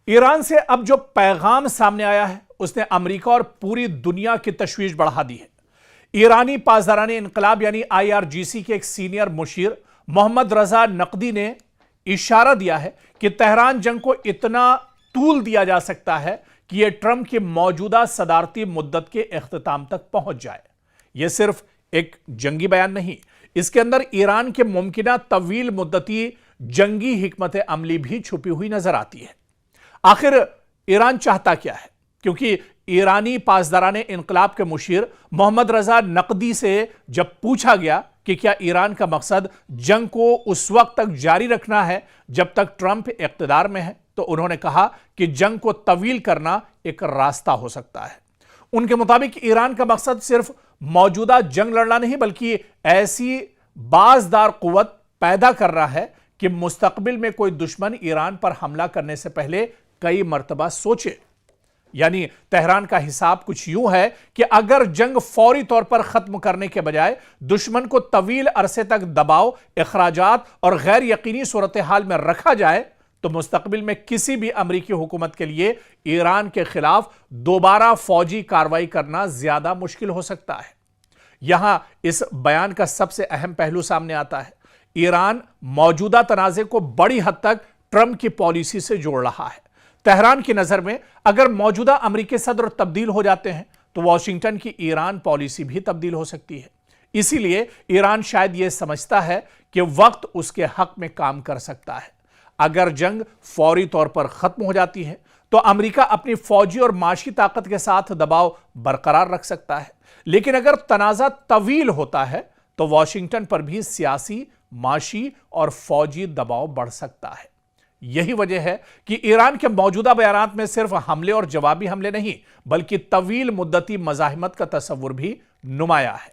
Iran से अब जो पैगाम सामने आया है उसने अमेरिका और पूरी दुनिया की तशवीश बढ़ा दी है। ईरानी पासदाराने इनकलाब यानी IRGC के एक सीनियर मुशीर मोहम्मद रजा नकदी ने इशारा दिया है कि तेहरान जंग को इतना तूल दिया जा सकता है कि यह ट्रंप की मौजूदा सदारती मुद्दत के इख्तिताम तक पहुंच जाए। यह सिर्फ एक जंगी बयान नहीं, इसके अंदर ईरान के मुमकिना तवील मुद्दती जंगी हिकमत अमली भी छुपी हुई नजर आती है। आखिर ईरान चाहता क्या है? क्योंकि ईरानी पासदाराने इनकलाब के मुशीर मोहम्मद रजा नकदी से जब पूछा गया कि क्या ईरान का मकसद जंग को उस वक्त तक जारी रखना है जब तक ट्रंप इख्तिदार में है, तो उन्होंने कहा कि जंग को तवील करना एक रास्ता हो सकता है। उनके मुताबिक ईरान का मकसद सिर्फ मौजूदा जंग लड़ना नहीं, बल्कि ऐसी बाजदार कुव्वत पैदा कर रहा है कि मुस्तकबिल में कोई दुश्मन ईरान पर हमला करने से पहले कई मर्तबा सोचे। यानी तेहरान का हिसाब कुछ यूं है कि अगर जंग फौरी तौर पर खत्म करने के बजाय दुश्मन को तवील अरसे तक दबाव, अखराजात और गैर यकीनी सूरत हाल में रखा जाए तो मुस्तकबिल में किसी भी अमरीकी हुकूमत के लिए ईरान के खिलाफ दोबारा फौजी कार्रवाई करना ज्यादा मुश्किल हो सकता है। यहां इस बयान का सबसे अहम पहलू सामने आता है। ईरान मौजूदा तनाज़े को बड़ी हद तक ट्रंप की पॉलिसी से जोड़ रहा है। तेहरान की नजर में अगर मौजूदा अमरीकी सदर तब्दील हो जाते हैं तो वॉशिंगटन की ईरान पॉलिसी भी तब्दील हो सकती है। इसीलिए ईरान शायद यह समझता है कि वक्त उसके हक में काम कर सकता है। अगर जंग फौरी तौर पर खत्म हो जाती है तो अमेरिका अपनी फौजी और माशी ताकत के साथ दबाव बरकरार रख सकता है, लेकिन अगर तनाज़ा तवील होता है तो वॉशिंगटन पर भी सियासी, माशी और फौजी दबाव बढ़ सकता है। यही वजह है कि ईरान के मौजूदा बयानात में सिर्फ हमले और जवाबी हमले नहीं, बल्कि तवील मुद्दती मज़ाहिमत का तस्वुर भी नुमाया है।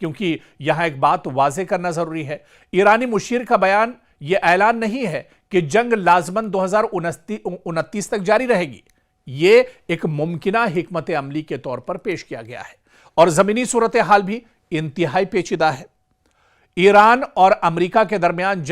क्योंकि यहां एक बात वाज़ेह करना जरूरी है, ईरानी मुशीर का बयान यह ऐलान नहीं है कि जंग लाजमन 2029 तक जारी रहेगी। यह एक मुमकिना हिकमत अमली के तौर पर पेश किया गया है और जमीनी सूरत हाल भी इंतहाई पेचीदा है। ईरान और अमेरिका के दरमियान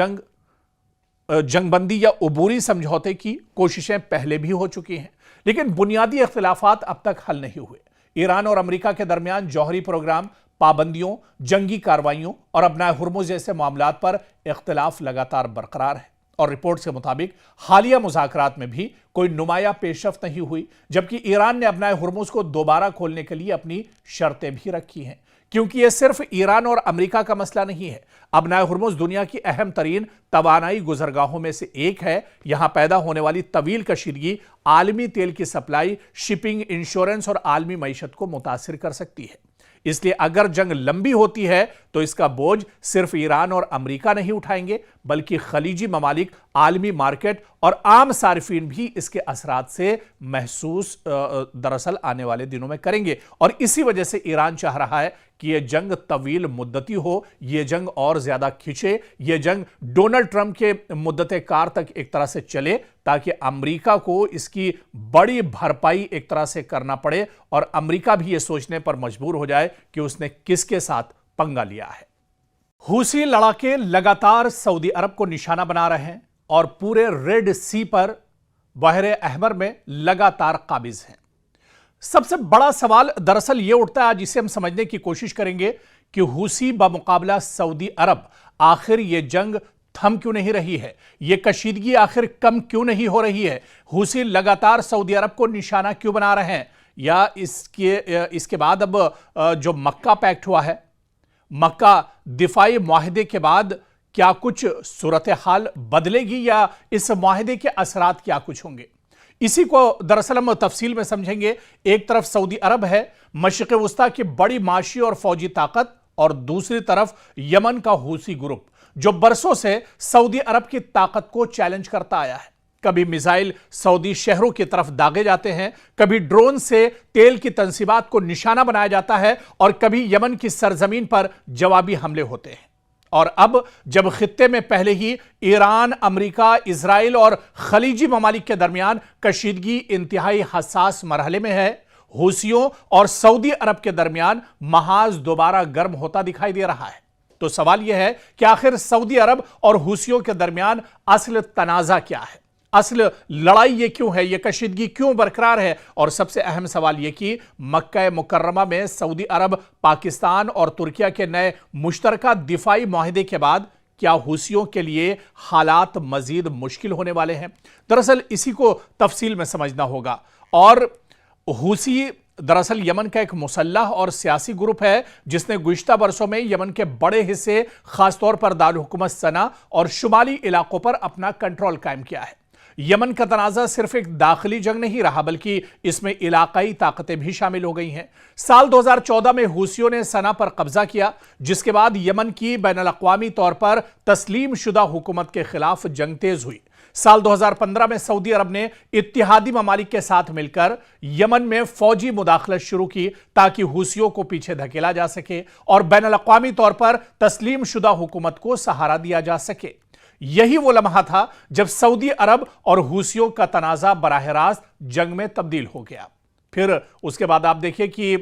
जंगबंदी या उबूरी समझौते की कोशिशें पहले भी हो चुकी हैं, लेकिन बुनियादी इख्तिलाफात अब तक हल नहीं हुए। ईरान और अमेरिका के दरमियान जौहरी प्रोग्राम, पाबंदियों, जंगी कार्रवाइयों और अपना हुर्मुज़ जैसे मामलात पर इख्तिलाफ लगातार बरकरार है और रिपोर्ट के मुताबिक हालिया मुज़ाकरात में भी कोई नुमाया पेशरफ्त नहीं हुई, जबकि ईरान ने अपना हुर्मुज़ को दोबारा खोलने के लिए अपनी शर्तें भी रखी हैं। क्योंकि यह सिर्फ ईरान और अमेरिका का मसला नहीं है। अपना हुर्मुज़ दुनिया की अहम तरीन तवानाई गुजरगाहों में से एक है। यहां पैदा होने वाली तवील कशीदगी आलमी तेल की सप्लाई, शिपिंग, इंश्योरेंस और आलमी मईशत को मुतासिर कर सकती है। इसलिए अगर जंग लंबी होती है तो इसका बोझ सिर्फ ईरान और अमेरिका नहीं उठाएंगे, बल्कि खलीजी ममालिक, आलमी मार्केट और आम सार्फिन भी इसके असरात से महसूस दरअसल आने वाले दिनों में करेंगे। और इसी वजह से ईरान चाह रहा है कि यह जंग तवील मुद्दती हो, यह जंग और ज्यादा खिंचे, यह जंग डोनाल्ड ट्रंप के मुद्दते कार तक एक तरह से चले, ताकि अमेरिका को इसकी बड़ी भरपाई एक तरह से करना पड़े और अमेरिका भी यह सोचने पर मजबूर हो जाए कि उसने किसके साथ पंगा लिया है। हूसी लड़ाके लगातार सऊदी अरब को निशाना बना रहे हैं और पूरे रेड सी पर, बहरे अहमर में लगातार काबिज हैं। सबसे बड़ा सवाल दरअसल यह उठता है, जिसे हम समझने की कोशिश करेंगे कि हूसी बमुकाबला सऊदी अरब आखिर यह जंग थम क्यों नहीं रही है, यह कशीदगी आखिर कम क्यों नहीं हो रही है, हूसी लगातार सऊदी अरब को निशाना क्यों बना रहे हैं, या इसके बाद अब जो मक्का पैक्ट हुआ है, मक्का दिफाई मुआहदे के बाद क्या कुछ सूरत हाल बदलेगी या इस मुआहदे के असरात क्या कुछ होंगे, इसी को दरअसल हम तफसील में समझेंगे। एक तरफ सऊदी अरब है, मशरिक़ वस्ता की बड़ी माशी और फौजी ताकत, और दूसरी तरफ यमन का हूसी ग्रुप जो बरसों से सऊदी अरब की ताकत को चैलेंज करता आया है। कभी मिसाइल सऊदी शहरों की तरफ दागे जाते हैं, कभी ड्रोन से तेल की तंसीबात को निशाना बनाया जाता है और कभी यमन की सरजमीन पर जवाबी हमले होते हैं। और अब जब खित्ते में पहले ही ईरान, अमेरिका, इजराइल और खलीजी ममालिक के दरमियान कशीदगी इंतहाई हसास मरहले में है, हूसियों और सऊदी अरब के दरमियान महाज दोबारा गर्म होता दिखाई दे रहा है। तो सवाल यह है कि आखिर सऊदी अरब और हूसियों के दरमियान असल तनाजा क्या है, असल लड़ाई ये क्यों है, ये कशीदगी क्यों बरकरार है, और सबसे अहम सवाल ये कि मक्का मुकर्रमा में सऊदी अरब, पाकिस्तान और तुर्किया के नए मुश्तरका दिफाई मुआहदे के बाद क्या हूसियों के लिए हालात मजीद मुश्किल होने वाले हैं। दरअसल इसी को तफसील में समझना होगा। और हूसी दरअसल यमन का एक मुसल्लह और सियासी ग्रुप है जिसने गुज़िश्ता बरसों में यमन के बड़े हिस्से, खासतौर पर दारुल हुकूमत सना और शुमाली इलाकों पर अपना कंट्रोल कायम किया है। यमन का तनाज़ा सिर्फ एक दाखिली जंग नहीं रहा, बल्कि इसमें इलाकाई ताकतें भी शामिल हो गई हैं। साल 2014 में हूसियों ने सना पर कब्जा किया, जिसके बाद यमन की बैनुल-अक़वामी तौर पर तस्लीम शुदा हुकूमत के खिलाफ जंग तेज हुई। साल 2015 में सऊदी अरब ने इत्तिहादी ममालिक के साथ मिलकर यमन में फौजी मुदाखलत शुरू की ताकि हूसियों को पीछे धकेला जा सके और बैनुल-अक़वामी तौर पर तस्लीम शुदा हुकूमत को सहारा दिया जा सके। यही वो लम्हा था जब सऊदी अरब और हूसियों का तनाज़ा बराह रास्त जंग में तब्दील हो गया। फिर उसके बाद आप देखिए कि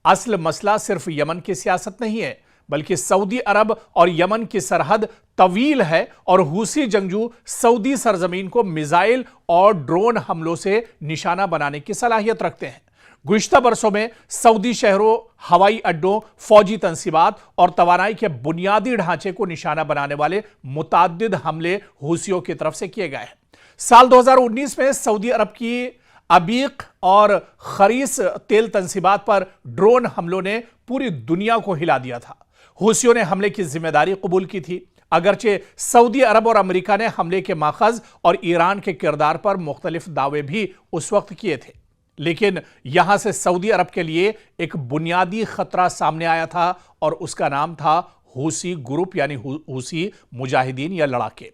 असल मसला सिर्फ यमन की सियासत नहीं है, बल्कि सऊदी अरब और यमन की सरहद तवील है और हूसी जंगजू सऊदी सरजमीन को मिसाइल और ड्रोन हमलों से निशाना बनाने की सलाहियत रखते हैं। गुज़िश्ता बरसों में सऊदी शहरों, हवाई अड्डों, फौजी तंसीबात और तवानाई के बुनियादी ढांचे को निशाना बनाने वाले मुताद्दिद हमले हूसियों की तरफ से किए गए हैं। साल 2019 में सऊदी अरब की अबीक और खरीस तेल तंसीबात पर ड्रोन हमलों ने पूरी दुनिया को हिला दिया था। हूसियों ने हमले की जिम्मेदारी कबूल की थी, अगरचे सऊदी अरब और अमेरिका ने हमले के माखज और ईरान के किरदार पर मुख्तलिफ दावे भी उस वक्त किए थे। लेकिन यहां से सऊदी अरब के लिए एक बुनियादी खतरा सामने आया था और उसका नाम था हूसी ग्रुप, यानी हूसी मुजाहिदीन या लड़ाके।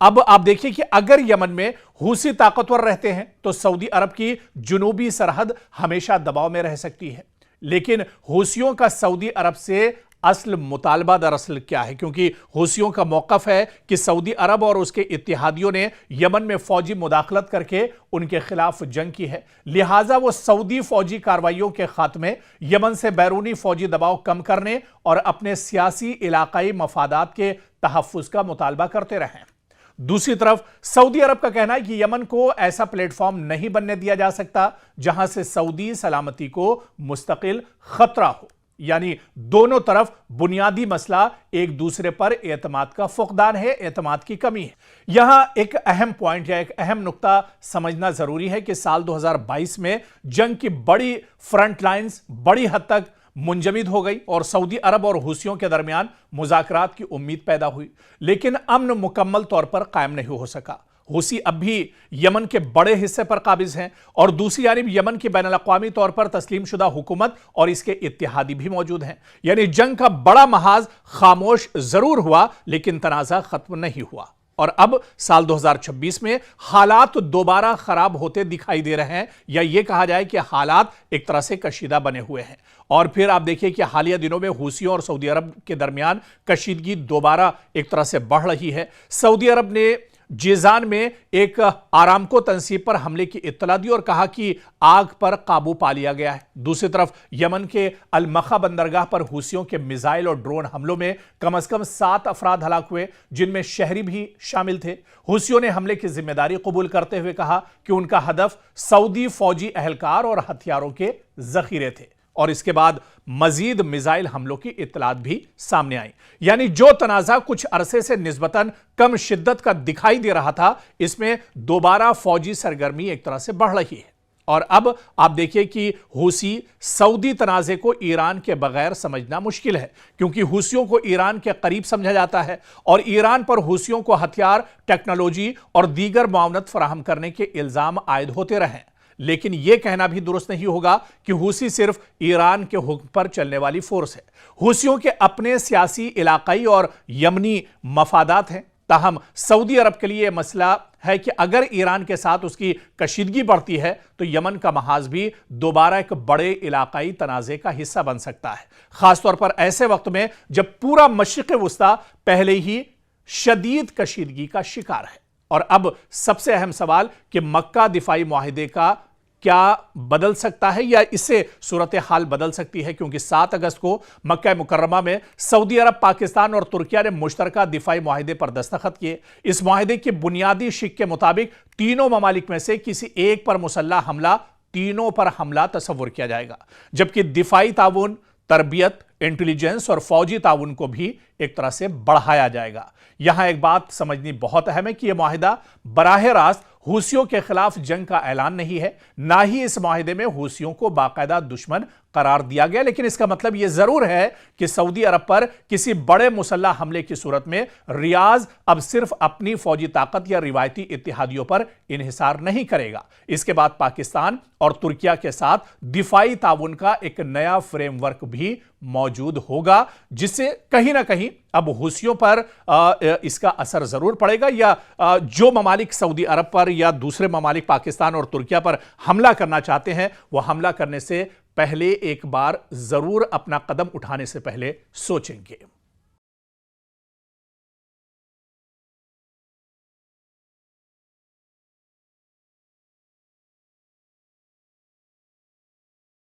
अब आप देखिए कि अगर यमन में हूसी ताकतवर रहते हैं तो सऊदी अरब की जुनूबी सरहद हमेशा दबाव में रह सकती है। लेकिन हूसियों का सऊदी अरब से असल मुतालबा दरअसल क्या है, क्योंकि हूसियों का मौकफ है कि सऊदी अरब और उसके इत्तिहादियों ने यमन में फौजी मुदाखलत करके उनके खिलाफ जंग की है। लिहाजा वो सऊदी फौजी कार्रवाइयों के खात्मे, यमन से बैरूनी फौजी दबाव कम करने और अपने सियासी इलाकाई मफादात के तहफ़्फ़ुज़ का मुतालबा करते रहे। दूसरी तरफ सऊदी अरब का कहना है कि यमन को ऐसा प्लेटफॉर्म नहीं बनने दिया जा सकता जहां से सऊदी सलामती को मुस्तकिल खतरा हो। यानी दोनों तरफ बुनियादी मसला एक दूसरे पर एतमाद का फुकदान है, एतमाद की कमी है। यहां एक अहम पॉइंट या एक अहम नुक्ता समझना जरूरी है कि साल 2022 में जंग की बड़ी फ्रंट लाइंस बड़ी हद तक मुंजमद हो गई और सऊदी अरब और हूसियों के दरमियान मुज़ाकरात की उम्मीद पैदा हुई, लेकिन अमन मुकम्मल तौर पर कायम नहीं हो सका। हूसी अब भी यमन के बड़े हिस्से पर काबिज हैं और दूसरी जानिब यमन की बैनुल-अक़वामी तौर पर तस्लीम शुदा हुकूमत और इसके इत्तिहादी भी मौजूद हैं। यानी जंग का बड़ा महाज खामोश जरूर हुआ, लेकिन तनाज़ा खत्म नहीं हुआ। और अब साल 2026 में हालात दोबारा खराब होते दिखाई दे रहे हैं, या यह कहा जाए कि हालात एक तरह से कशीदा बने हुए हैं। और फिर आप देखिए कि हालिया दिनों में हूसियों और सऊदी अरब के दरमियान कशीदगी दोबारा एक तरह से बढ़ रही है। सऊदी अरब ने जीजान में एक आरामको तंसीब पर हमले की इत्तला दी और कहा कि आग पर काबू पा लिया गया है। दूसरी तरफ यमन के अल-मखा बंदरगाह पर हूसियों के मिसाइल और ड्रोन हमलों में कम से कम 7 अफराद हलाक हुए, जिनमें शहरी भी शामिल थे। हूसियों ने हमले की जिम्मेदारी कबूल करते हुए कहा कि उनका हदफ सऊदी फौजी अहलकार और हथियारों के जखीरे थे। और इसके बाद मजीद मिसाइल हमलों की इत्तलात भी सामने आई। यानी जो तनाज़ा कुछ अरसे से निस्बतन कम शिद्दत का दिखाई दे रहा था, इसमें दोबारा फौजी सरगर्मी एक तरह से बढ़ रही है। और अब आप देखिए कि हूसी सऊदी तनाज़े को ईरान के बगैर समझना मुश्किल है, क्योंकि हूसियों को ईरान के करीब समझा जाता है और ईरान पर हूसियों को हथियार, टेक्नोलॉजी और दीगर मुआवनत फराहम करने के इल्ज़ाम आयद होते रहे। लेकिन यह कहना भी दुरुस्त नहीं होगा कि हूसी सिर्फ ईरान के हुक्म पर चलने वाली फोर्स है। हूसियों के अपने सियासी, इलाकाई और यमनी मफादात हैं। ताहम सऊदी अरब के लिए मसला है कि अगर ईरान के साथ उसकी कशीदगी बढ़ती है तो यमन का महाज भी दोबारा एक बड़े इलाकाई तनाज़े का हिस्सा बन सकता है, खासतौर पर ऐसे वक्त में जब पूरा मशरिक़ वुस्ता पहले ही शदीद कशीदगी का शिकार है। और अब सबसे अहम सवाल कि मक्का दिफाई मुआहिदे का क्या बदल सकता है या इससे सूरत हाल बदल सकती है? क्योंकि 7 अगस्त को मक्का मुकर्रमा में सऊदी अरब, पाकिस्तान और तुर्किया ने मुश्तरका दिफाई मुआहिदे पर दस्तखत किए। इस मुआहिदे के बुनियादी शिक के मुताबिक तीनों ममालिक में से किसी एक पर मुसल्लह हमला, तीनों पर हमला तस्वुर किया जाएगा, जबकि दिफाई ताउन, तरबियत, इंटेलिजेंस और फौजी ताउन को भी एक तरह से बढ़ाया जाएगा। यहां एक बात समझनी बहुत अहम है कि यह मुआहिदा बराह रास्त हूसियों के खिलाफ जंग का ऐलान नहीं है, ना ही इस मुआहिदे में हूसियों को बाकायदा दुश्मन करार दिया गया। लेकिन इसका मतलब यह जरूर है कि सऊदी अरब पर किसी बड़े मुसल्लह हमले की सूरत में रियाज अब सिर्फ अपनी फौजी ताकत या रिवायती इत्तेहादियों पर इन्हिसार नहीं करेगा। इसके बाद पाकिस्तान और तुर्किया के साथ दिफाई ताउन का एक नया फ्रेमवर्क भी मौजूद होगा, जिससे कहीं ना कहीं अब हूसियों पर इसका असर जरूर पड़ेगा, या जो ममालिक सऊदी अरब पर या दूसरे ममालिक पाकिस्तान और तुर्किया पर हमला करना चाहते हैं, वह हमला करने से पहले एक बार जरूर अपना कदम उठाने से पहले सोचेंगे।